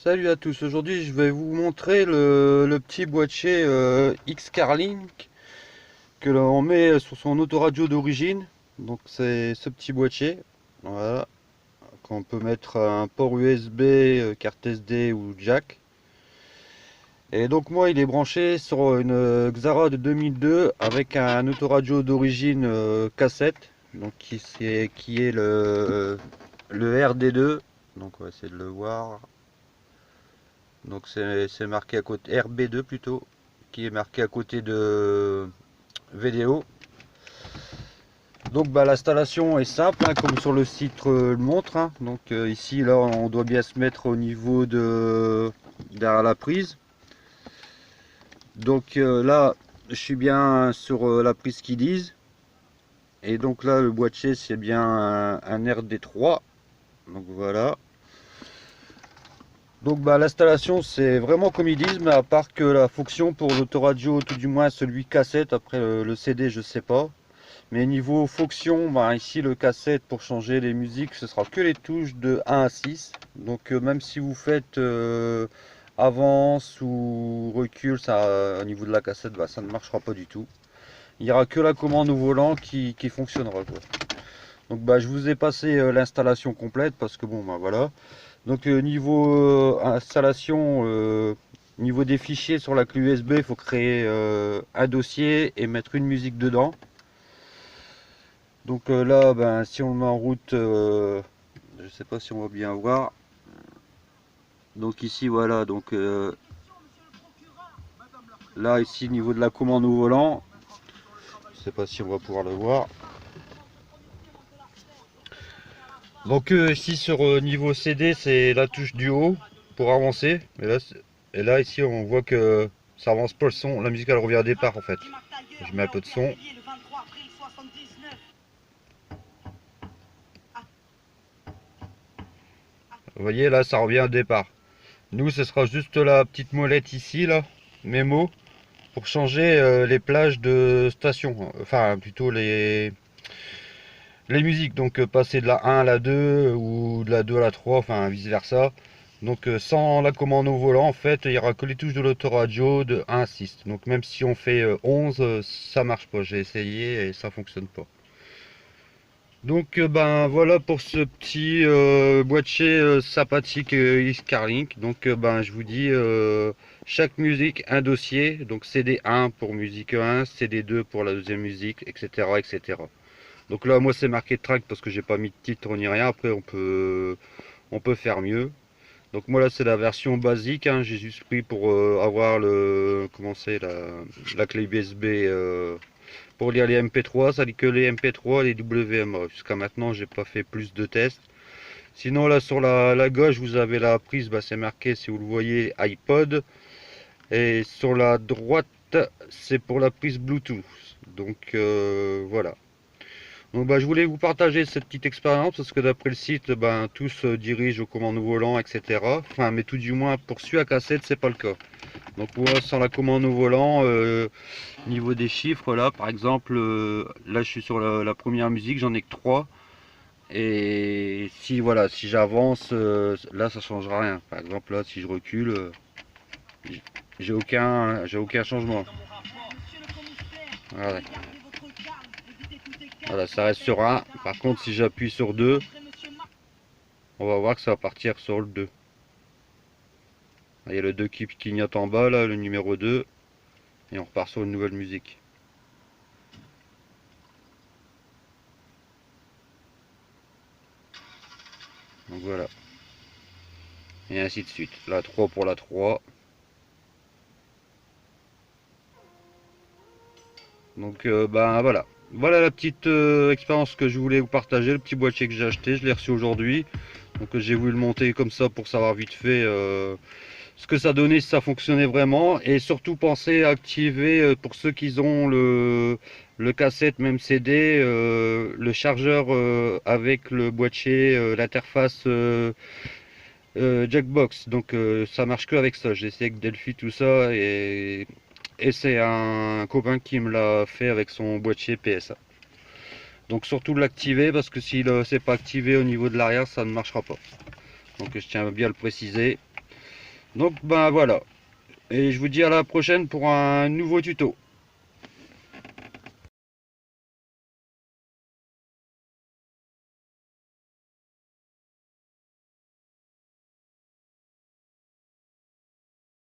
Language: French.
Salut à tous, aujourd'hui je vais vous montrer le petit boîtier X-Carlink que l'on met sur son autoradio d'origine. Donc c'est ce petit boîtier, voilà, qu'on peut mettre à un port USB, carte SD ou jack. Et donc moi il est branché sur une Xara de 2002 avec un autoradio d'origine cassette, donc qui est le RD2, donc on va essayer de le voir. Donc c'est marqué à côté RB2 plutôt, qui est marqué à côté de VDO. Donc l'installation est simple, hein, comme sur le site le montre, hein. Donc ici là on doit bien se mettre au niveau de derrière la prise. Donc là je suis bien sur la prise qu'ils disent. Et donc là le boîtier c'est bien un RD3. Donc voilà. Donc l'installation c'est vraiment comme ils disent, mais à part que la fonction pour l'autoradio, tout du moins celui cassette, après le CD je sais pas. Mais niveau fonction, ici le cassette pour changer les musiques, ce sera que les touches de 1 à 6. Donc même si vous faites avance ou recul, ça, au niveau de la cassette, ça ne marchera pas du tout. Il n'y aura que la commande au volant qui fonctionnera, quoi. Donc je vous ai passé l'installation complète parce que bon voilà. Donc niveau installation, niveau des fichiers sur la clé USB, il faut créer un dossier et mettre une musique dedans. Donc là, si on le met en route, je sais pas si on va bien voir. Donc ici, voilà, donc là, ici, niveau de la commande au volant, je sais pas si on va pouvoir le voir. Donc ici sur niveau CD, c'est la touche du haut pour avancer. Et là, ici, on voit que ça avance pas le son. La musique, elle revient à départ en fait. Je mets un peu de son. Vous voyez, là, ça revient à départ. Nous, ce sera juste la petite molette ici, là, mémo, pour changer les plages de station. Enfin, plutôt les musiques. Donc, passer de la 1 à la 2 ou de la 2 à la 3, enfin, vice versa. Donc, sans la commande au volant, en fait, il n'y aura que les touches de l'autoradio de 1 à 6. Donc, même si on fait 11, ça marche pas. J'ai essayé et ça fonctionne pas. Donc voilà pour ce petit boîtier sympathique X-Carlink. Donc je vous dis chaque musique un dossier, donc CD1 pour musique 1, CD2 pour la deuxième musique, etc. etc. Donc là moi c'est marqué track parce que j'ai pas mis de titre ni rien, après on peut faire mieux. Donc moi là c'est la version basique, hein. J'ai juste pris pour avoir le comment c'est la clé USB pour lire les MP3, ça dit que les MP3 et les WMA. Jusqu'à maintenant, j'ai pas fait plus de tests. Sinon, là sur la gauche, vous avez la prise, c'est marqué, si vous le voyez, iPod. Et sur la droite, c'est pour la prise Bluetooth. Donc voilà. Donc je voulais vous partager cette petite expérience parce que d'après le site, tout se dirige aux commandes au volant, etc. Enfin, mais tout du moins pour celui à cassette, c'est pas le cas. Donc moi, sans la commande au volant, niveau des chiffres, là, par exemple, là, je suis sur la première musique, j'en ai que 3. Et si, voilà, si j'avance, là, ça changera rien. Par exemple, là, si je recule, j'ai aucun changement. Voilà. Voilà, ça reste sur 1. Par contre, si j'appuie sur 2, on va voir que ça va partir sur le 2. Il y a le 2 qui clignote en bas, là, le numéro 2. Et on repart sur une nouvelle musique. Donc voilà. Et ainsi de suite. La 3 pour la 3. Donc voilà. Voilà la petite expérience que je voulais vous partager, le petit boîtier que j'ai acheté, je l'ai reçu aujourd'hui. Donc j'ai voulu le monter comme ça pour savoir vite fait ce que ça donnait, si ça fonctionnait vraiment. Et surtout pensez à activer pour ceux qui ont le cassette, même CD, le chargeur avec le boîtier, l'interface Jackbox. Donc ça marche que avec ça. J'ai essayé avec Delphi tout ça et c'est un copain qui me l'a fait avec son boîtier PSA. Donc surtout l'activer parce que si c'est pas activé au niveau de l'arrière, ça ne marchera pas. Donc je tiens bien à le préciser. Donc ben voilà. Et je vous dis à la prochaine pour un nouveau tuto.